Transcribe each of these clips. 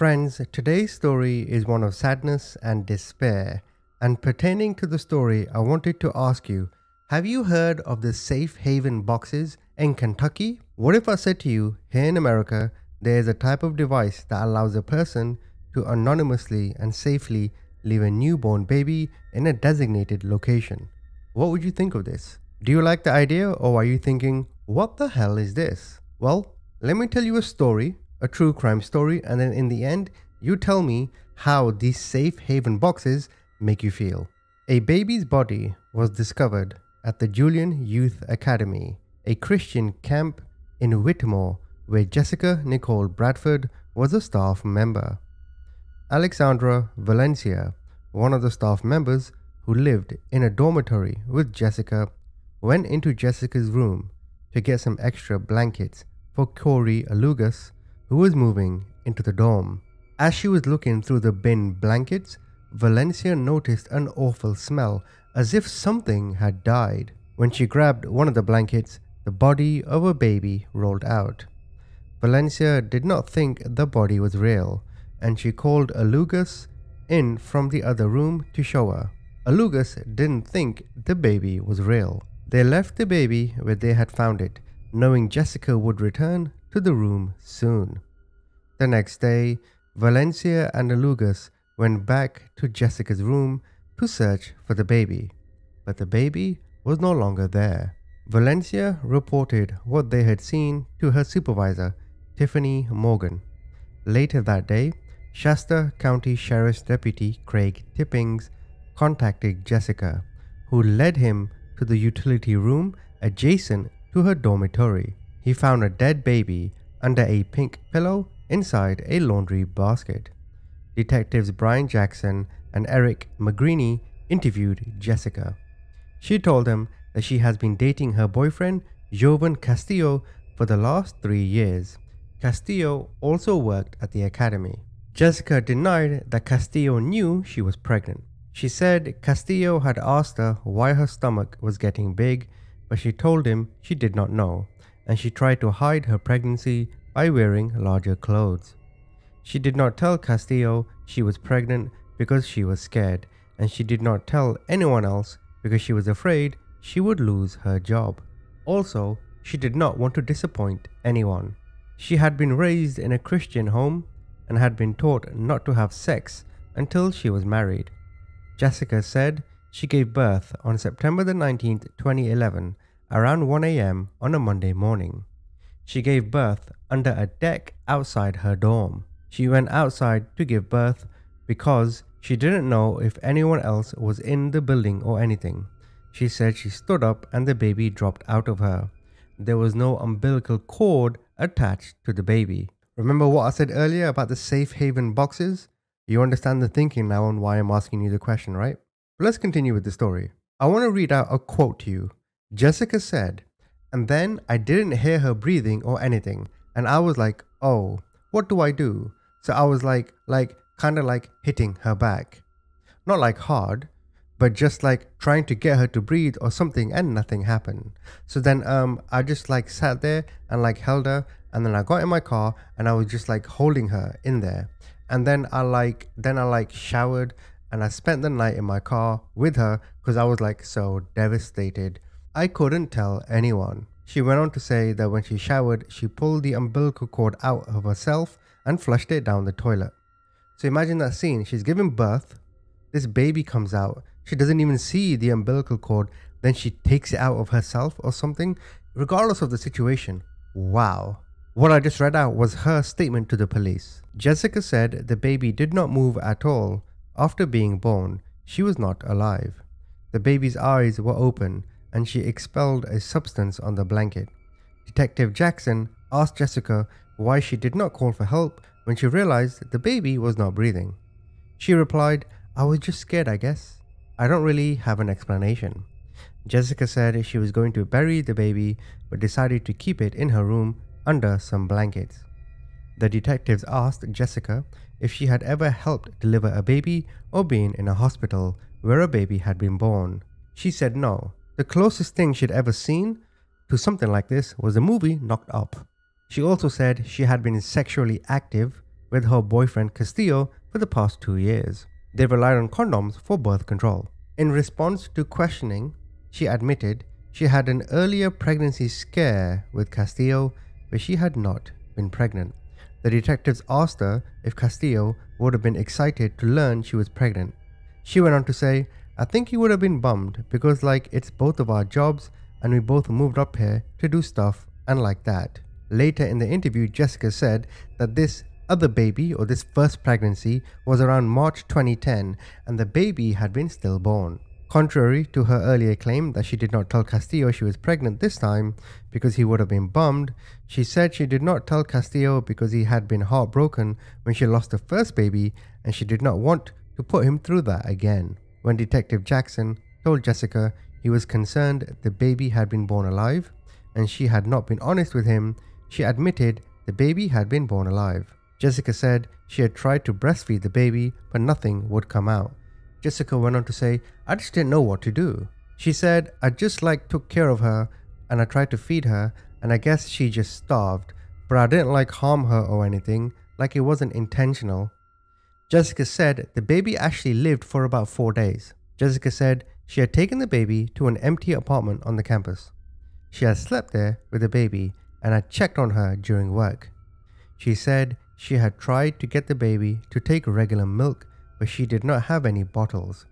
Friends, today's story is one of sadness and despair. And pertaining to the story, I wanted to ask you, have you heard of the safe haven boxes in Kentucky? What if I said to you, here in America, there is a type of device that allows a person to anonymously and safely leave a newborn baby in a designated location? What would you think of this? Do you like the idea, or are you thinking, what the hell is this? Well, let me tell you a story, a true crime story, and then in the end, you tell me how these safe haven boxes make you feel. A baby's body was discovered at the Julian Youth Academy, a Christian camp in Whitmore, where Jessica Nicole Bradford was a staff member. Alexandra Valencia, one of the staff members who lived in a dormitory with Jessica, went into Jessica's room to get some extra blankets for Corey Alugas, who was moving into the dorm. As she was looking through the bin blankets, Valencia noticed an awful smell, as if something had died. When she grabbed one of the blankets, the body of a baby rolled out. Valencia did not think the body was real, and she called Alugas in from the other room to show her. Alugas didn't think the baby was real. They left the baby where they had found it, knowing Jessica would return to the room soon. The next day, Valencia and Alugas went back to Jessica's room to search for the baby, but the baby was no longer there. Valencia reported what they had seen to her supervisor, Tiffany Morgan. Later that day, Shasta County Sheriff's Deputy Craig Tippings contacted Jessica, who led him to the utility room adjacent to her dormitory. He found a dead baby under a pink pillow inside a laundry basket. Detectives Brian Jackson and Eric McGreeny interviewed Jessica. She told them that she has been dating her boyfriend, Jovan Castillo, for the last 3 years. Castillo also worked at the academy. Jessica denied that Castillo knew she was pregnant. She said Castillo had asked her why her stomach was getting big, but she told him she did not know, and she tried to hide her pregnancy by wearing larger clothes. She did not tell Castillo she was pregnant because she was scared, and she did not tell anyone else because she was afraid she would lose her job. Also, she did not want to disappoint anyone. She had been raised in a Christian home and had been taught not to have sex until she was married. Jessica said she gave birth on September the 19th, 2011, around 1 a.m. on a Monday morning. She gave birth under a deck outside her dorm. She went outside to give birth because she didn't know if anyone else was in the building or anything. She said she stood up and the baby dropped out of her. There was no umbilical cord attached to the baby. Remember what I said earlier about the safe haven boxes? You understand the thinking now on why I'm asking you the question, right? Let's continue with the story. I want to read out a quote to you. Jessica said, "And then I didn't hear her breathing or anything, and I was like, oh, what do I do?" So I was like kind of like hitting her back. Not like hard, but just like trying to get her to breathe or something, and nothing happened. So then I just like sat there and like held her, and then I got in my car and I was just like holding her in there. And then I showered and I spent the night in my car with her because I was like so devastated. I couldn't tell anyone. She went on to say that when she showered, she pulled the umbilical cord out of herself and flushed it down the toilet. So imagine that scene. She's giving birth. This baby comes out. She doesn't even see the umbilical cord. Then she takes it out of herself or something. Regardless of the situation. Wow. What I just read out was her statement to the police. Jessica said the baby did not move at all. After being born, she was not alive. The baby's eyes were open and she expelled a substance on the blanket. Detective Jackson asked Jessica why she did not call for help when she realized the baby was not breathing. She replied, "I was just scared, I guess. I don't really have an explanation." Jessica said she was going to bury the baby but decided to keep it in her room under some blankets. The detectives asked Jessica if she had ever helped deliver a baby or been in a hospital where a baby had been born. She said no. The closest thing she'd ever seen to something like this was the movie Knocked Up. She also said she had been sexually active with her boyfriend Castillo for the past 2 years. They relied on condoms for birth control. In response to questioning, she admitted she had an earlier pregnancy scare with Castillo, but she had not been pregnant. The detectives asked her if Castillo would have been excited to learn she was pregnant. She went on to say, "I think he would have been bummed because it's both of our jobs and we both moved up here to do stuff and like that." Later in the interview, Jessica said that this other baby, or this first pregnancy, was around March 2010 and the baby had been stillborn. Contrary to her earlier claim that she did not tell Castillo she was pregnant this time because he would have been bummed, she said she did not tell Castillo because he had been heartbroken when she lost the first baby and she did not want to put him through that again. When Detective Jackson told Jessica he was concerned the baby had been born alive and she had not been honest with him, she admitted the baby had been born alive. Jessica said she had tried to breastfeed the baby but nothing would come out. Jessica went on to say, "I just didn't know what to do." She said, "I just took care of her and I tried to feed her and I guess she just starved, but I didn't harm her or anything, it wasn't intentional." Jessica said the baby actually lived for about 4 days. Jessica said she had taken the baby to an empty apartment on the campus. She had slept there with the baby and had checked on her during work. She said she had tried to get the baby to take regular milk, but she did not have any bottles.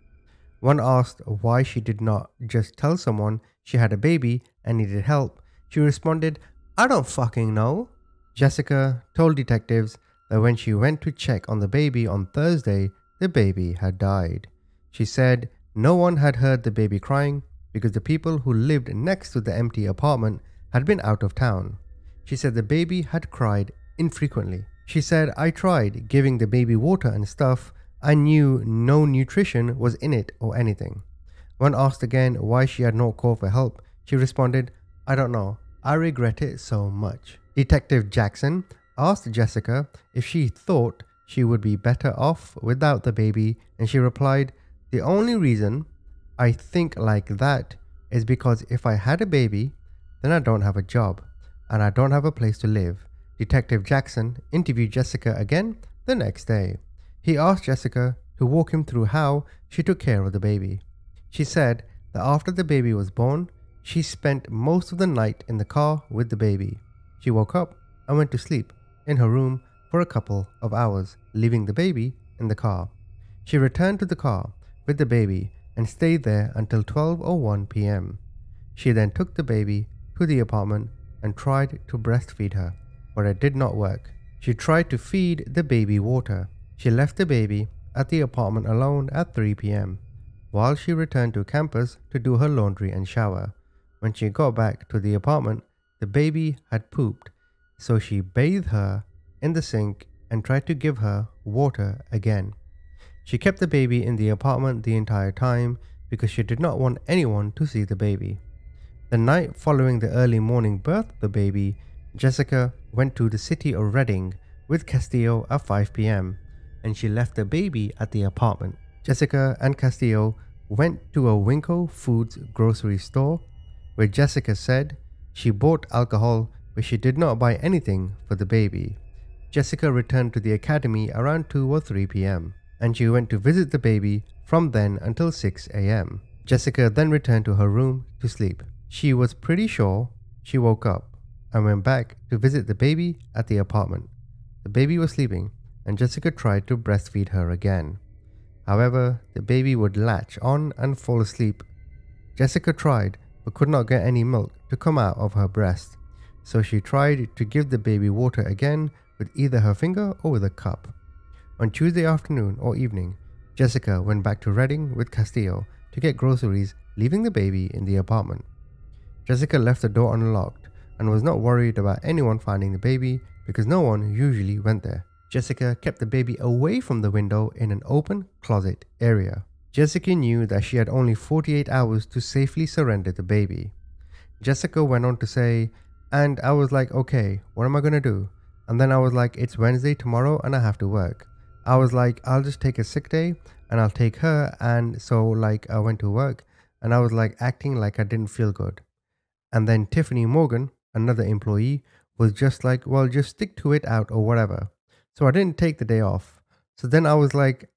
When asked why she did not just tell someone she had a baby and needed help, she responded, "I don't fucking know." Jessica told detectives that when she went to check on the baby on Thursday, the baby had died. She said no one had heard the baby crying because the people who lived next to the empty apartment had been out of town. She said the baby had cried infrequently. She said, "I tried giving the baby water and stuff. I knew no nutrition was in it or anything." When asked again why she had not called for help, she responded, "I don't know. I regret it so much." Detective Jackson asked Jessica if she thought she would be better off without the baby, and she replied, "The only reason I think like that is because if I had a baby, then I don't have a job and I don't have a place to live." Detective Jackson interviewed Jessica again the next day. He asked Jessica to walk him through how she took care of the baby. She said that after the baby was born, she spent most of the night in the car with the baby. She woke up and went to sleep in her room for a couple of hours, leaving the baby in the car. She returned to the car with the baby and stayed there until 12:01 p.m. She then took the baby to the apartment and tried to breastfeed her, but it did not work. She tried to feed the baby water. She left the baby at the apartment alone at 3 p.m. while she returned to campus to do her laundry and shower. When she got back to the apartment, the baby had pooped, so she bathed her in the sink and tried to give her water again. She kept the baby in the apartment the entire time because she did not want anyone to see the baby. The night following the early morning birth of the baby, Jessica went to the city of Reading with Castillo at 5 p.m. and she left the baby at the apartment. Jessica and Castillo went to a Winco Foods grocery store where Jessica said she bought alcohol but she did not buy anything for the baby. Jessica returned to the academy around 2 or 3 p.m. and she went to visit the baby from then until 6 a.m. Jessica then returned to her room to sleep. She was pretty sure she woke up and went back to visit the baby at the apartment. The baby was sleeping and Jessica tried to breastfeed her again. However, the baby would latch on and fall asleep. Jessica tried but could not get any milk to come out of her breast, so she tried to give the baby water again with either her finger or with a cup. On Tuesday afternoon or evening, Jessica went back to Reading with Castillo to get groceries, leaving the baby in the apartment. Jessica left the door unlocked and was not worried about anyone finding the baby because no one usually went there. Jessica kept the baby away from the window in an open closet area. Jessica knew that she had only 48 hours to safely surrender the baby. Jessica went on to say, "And I was like, okay, what am I gonna do? And then I was like, it's Wednesday tomorrow and I have to work. I was like, I'll just take a sick day and I'll take her." And so I went to work and I was acting like I didn't feel good. And then Tiffany Morgan, another employee, was just like, "Well, just stick to it out or whatever." So I didn't take the day off. So then I was like,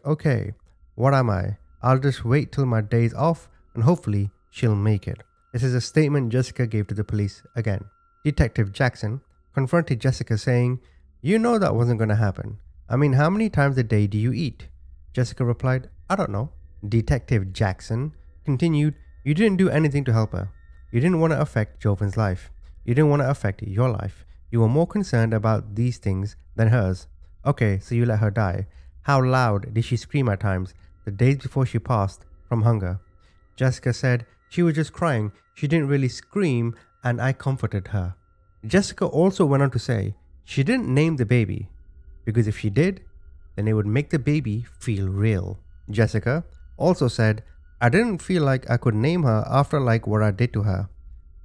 okay, what am I? I'll just wait till my day's off and hopefully she'll make it. This is a statement Jessica gave to the police again. Detective Jackson confronted Jessica saying, "You know that wasn't going to happen. I mean, how many times a day do you eat?" Jessica replied, "I don't know." Detective Jackson continued, "You didn't do anything to help her. You didn't want to affect Jovan's life. You didn't want to affect your life. You were more concerned about these things than hers. Okay, so you let her die. How loud did she scream at times the days before she passed from hunger?" Jessica said she was just crying. She didn't really scream and I comforted her. Jessica also went on to say she didn't name the baby because if she did, then it would make the baby feel real. Jessica also said, "I didn't feel like I could name her after like what I did to her."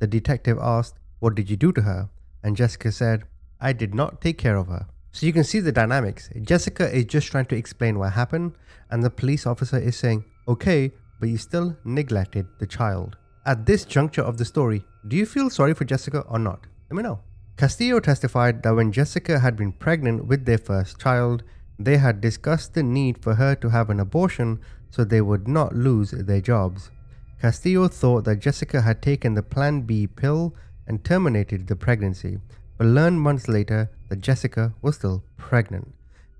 The detective asked, "What did you do to her?" And Jessica said, "I did not take care of her." So you can see the dynamics. Jessica is just trying to explain what happened and the police officer is saying, "Okay, but you still neglected the child." At this juncture of the story, do you feel sorry for Jessica or not? Let me know. Castillo testified that when Jessica had been pregnant with their first child, they had discussed the need for her to have an abortion so they would not lose their jobs. Castillo thought that Jessica had taken the Plan B pill and terminated the pregnancy, but learned months later that Jessica was still pregnant.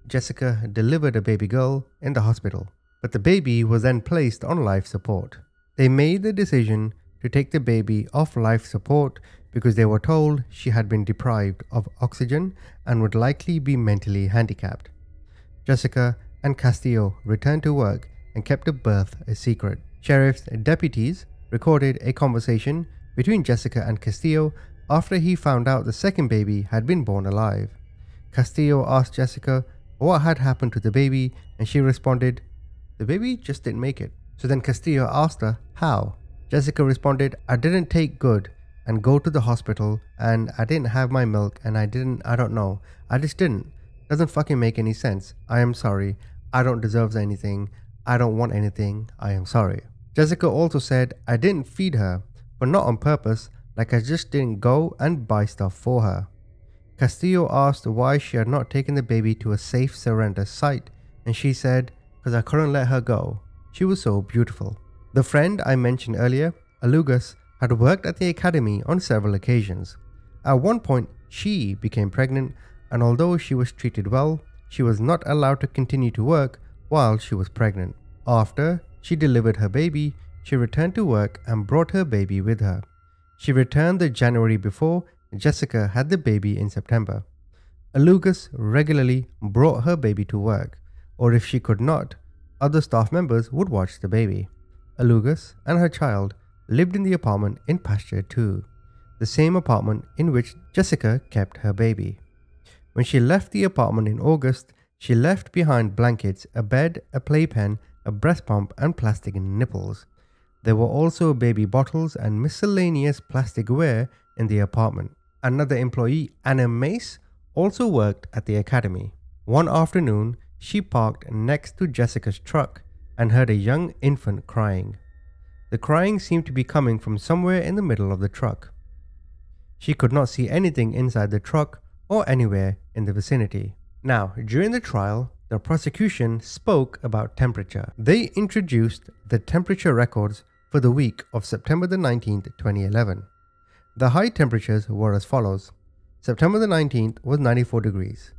Jessica delivered a baby girl in the hospital, but the baby was then placed on life support. They made the decision to take the baby off life support because they were told she had been deprived of oxygen and would likely be mentally handicapped. Jessica and Castillo returned to work and kept the birth a secret. Sheriff's deputies recorded a conversation between Jessica and Castillo after he found out the second baby had been born alive. Castillo asked Jessica what had happened to the baby and she responded, "The baby just didn't make it." So then Castillo asked her how. Jessica responded, "I didn't take good and go to the hospital and I didn't have my milk and I don't know. I just didn't. Doesn't fucking make any sense. I am sorry. I don't deserve anything. I don't want anything. I am sorry." Jessica also said, "I didn't feed her, but not on purpose, like I just didn't go and buy stuff for her." Castillo asked why she had not taken the baby to a safe surrender site and she said, "Because I couldn't let her go. She was so beautiful." The friend I mentioned earlier, Alugas, had worked at the academy on several occasions. At one point, she became pregnant, and although she was treated well, she was not allowed to continue to work while she was pregnant. After she delivered her baby, she returned to work and brought her baby with her. She returned the January before Jessica had the baby in September. Alugas regularly brought her baby to work, or if she could not, other staff members would watch the baby. Alugas and her child lived in the apartment in Pasture 2, the same apartment in which Jessica kept her baby. When she left the apartment in August, she left behind blankets, a bed, a playpen, a breast pump, and plastic nipples. There were also baby bottles and miscellaneous plasticware in the apartment. Another employee, Anna Mace, also worked at the academy. One afternoon, she parked next to Jessica's truck and heard a young infant crying. The crying seemed to be coming from somewhere in the middle of the truck. She could not see anything inside the truck or anywhere in the vicinity. Now, during the trial, the prosecution spoke about temperature. They introduced the temperature records for the week of September the 19th, 2011. The high temperatures were as follows. September the 19th was 94 degrees.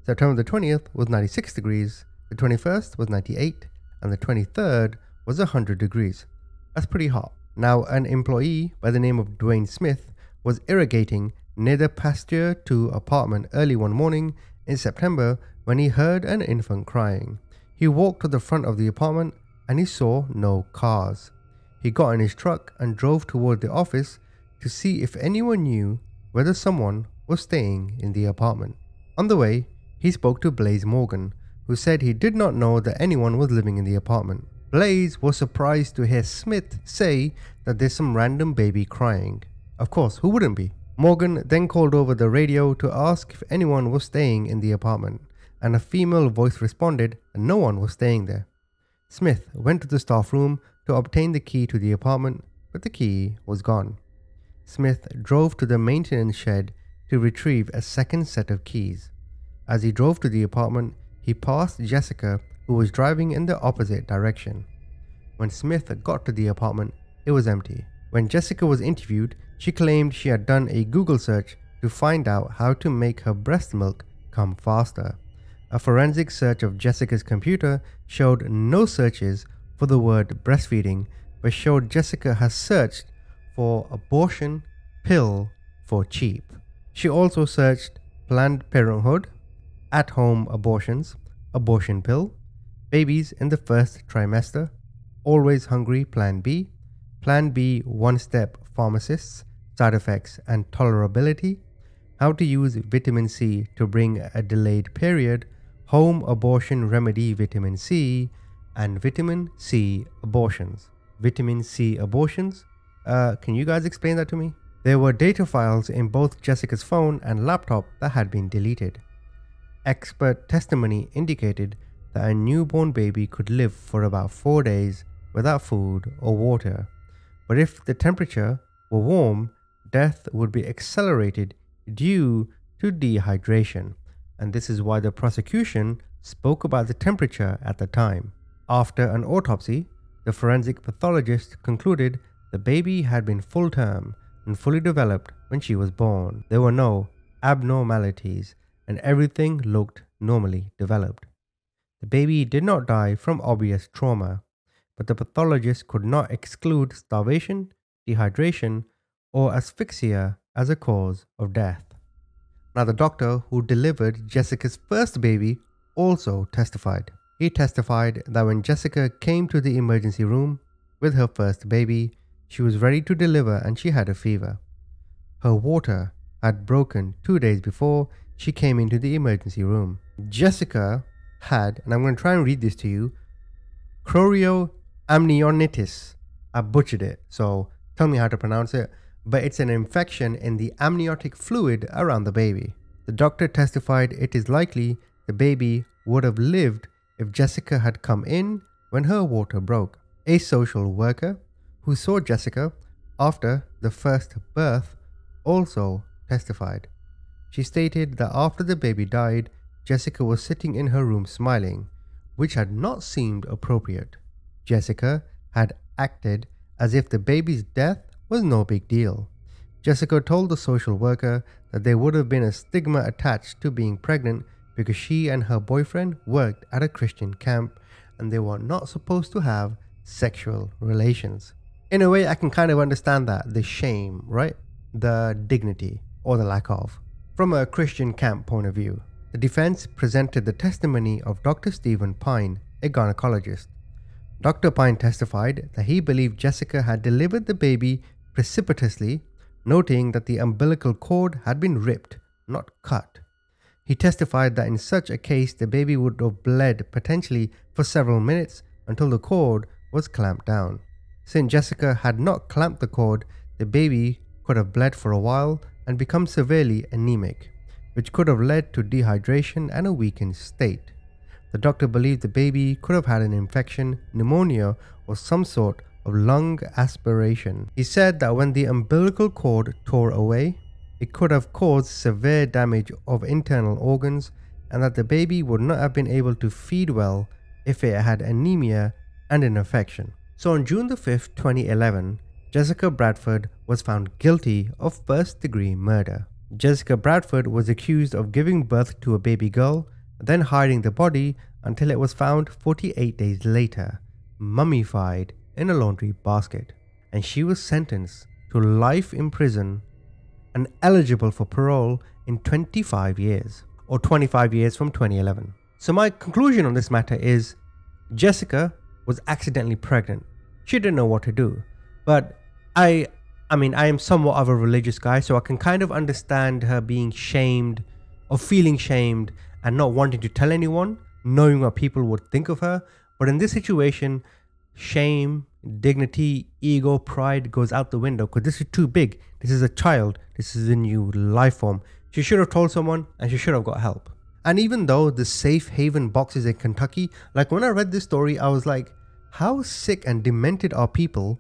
September the 20th was 96 degrees. The 21st was 98. And the 23rd was 100 degrees. That's pretty hot. Now, an employee by the name of Dwayne Smith was irrigating near the Pasture 2 apartment early one morning in September when he heard an infant crying. He walked to the front of the apartment and he saw no cars. He got in his truck and drove toward the office to see if anyone knew whether someone was staying in the apartment. On the way, he spoke to Blaze Morgan, who said he did not know that anyone was living in the apartment. Blaze was surprised to hear Smith say that there's some random baby crying. Of course, who wouldn't be? Morgan then called over the radio to ask if anyone was staying in the apartment, and a female voice responded that no one was staying there. Smith went to the staff room to obtain the key to the apartment, but the key was gone. Smith drove to the maintenance shed to retrieve a second set of keys. As he drove to the apartment, he passed Jessica, who was driving in the opposite direction. When Smith got to the apartment, it was empty. When Jessica was interviewed, she claimed she had done a Google search to find out how to make her breast milk come faster. A forensic search of Jessica's computer showed no searches for the word breastfeeding, but showed Jessica has searched for abortion pill for cheap. She also searched Planned Parenthood, at-home abortions, abortion pill, babies in the first trimester, always hungry Plan B one-step pharmacists, side effects and tolerability, how to use vitamin C to bring a delayed period, home abortion remedy vitamin C, and vitamin C abortions. Vitamin C abortions? Can you guys explain that to me? There were data files in both Jessica's phone and laptop that had been deleted. Expert testimony indicated that a newborn baby could live for about 4 days without food or water, but if the temperature were warm, death would be accelerated due to dehydration, and this is why the prosecution spoke about the temperature at the time. After an autopsy, the forensic pathologist concluded the baby had been full-term and fully developed when she was born. There were no abnormalities and everything looked normally developed. The baby did not die from obvious trauma, but the pathologist could not exclude starvation, dehydration, or asphyxia as a cause of death. Now, the doctor who delivered Jessica's first baby also testified. He testified that when Jessica came to the emergency room with her first baby, she was ready to deliver and she had a fever. Her water had broken 2 days before she came into the emergency room. Jessica had, and I'm going to try and read this to you, chorioamnionitis. I butchered it, so tell me how to pronounce it, but it's an infection in the amniotic fluid around the baby. The doctor testified it is likely the baby would have lived if Jessica had come in when her water broke. A social worker who saw Jessica after the first birth also testified. She stated that after the baby died, Jessica was sitting in her room smiling, which had not seemed appropriate. Jessica had acted as if the baby's death was no big deal. Jessica told the social worker that there would have been a stigma attached to being pregnant because she and her boyfriend worked at a Christian camp and they were not supposed to have sexual relations. In a way, I can kind of understand that, the shame, right? The dignity, or the lack of. From a Christian camp point of view, the defense presented the testimony of Dr. Stephen Pine, a gynecologist. Dr. Pine testified that he believed Jessica had delivered the baby precipitously, noting that the umbilical cord had been ripped, not cut. He testified that in such a case, the baby would have bled potentially for several minutes until the cord was clamped down. Since Jessica had not clamped the cord, the baby could have bled for a while and become severely anemic, which could have led to dehydration and a weakened state. The doctor believed the baby could have had an infection, pneumonia, or some sort of lung aspiration. He said that when the umbilical cord tore away, it could have caused severe damage of internal organs and that the baby would not have been able to feed well if it had anemia and an infection. So on June the 5th, 2011, Jessica Bradford was found guilty of first-degree murder. Jessica Bradford was accused of giving birth to a baby girl, then hiding the body until it was found 48 days later, mummified in a laundry basket. And she was sentenced to life in prison and eligible for parole in 25 years, or 25 years from 2011. So my conclusion on this matter is Jessica was accidentally pregnant. She didn't know what to do. But I am somewhat of a religious guy, so I can kind of understand her being shamed or feeling shamed and not wanting to tell anyone, knowing what people would think of her. But in this situation, shame, dignity, ego, pride goes out the window because this is too big. This is a child. This is a new life form. She should have told someone and she should have got help. And even though the safe haven boxes in Kentucky, like when I read this story, I was like, how sick and demented are people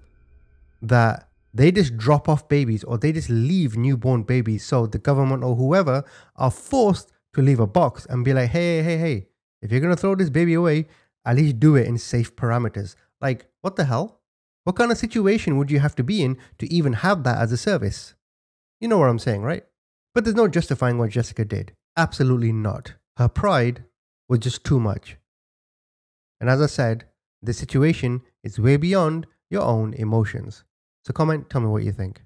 that they just drop off babies or they just leave newborn babies so the government or whoever are forced to leave a box and be like, hey, if you're going to throw this baby away, at least do it in safe parameters. Like, what the hell? What kind of situation would you have to be in to even have that as a service? You know what I'm saying, right? But there's no justifying what Jessica did. Absolutely not. Her pride was just too much. And as I said, this situation is way beyond your own emotions. So comment, tell me what you think.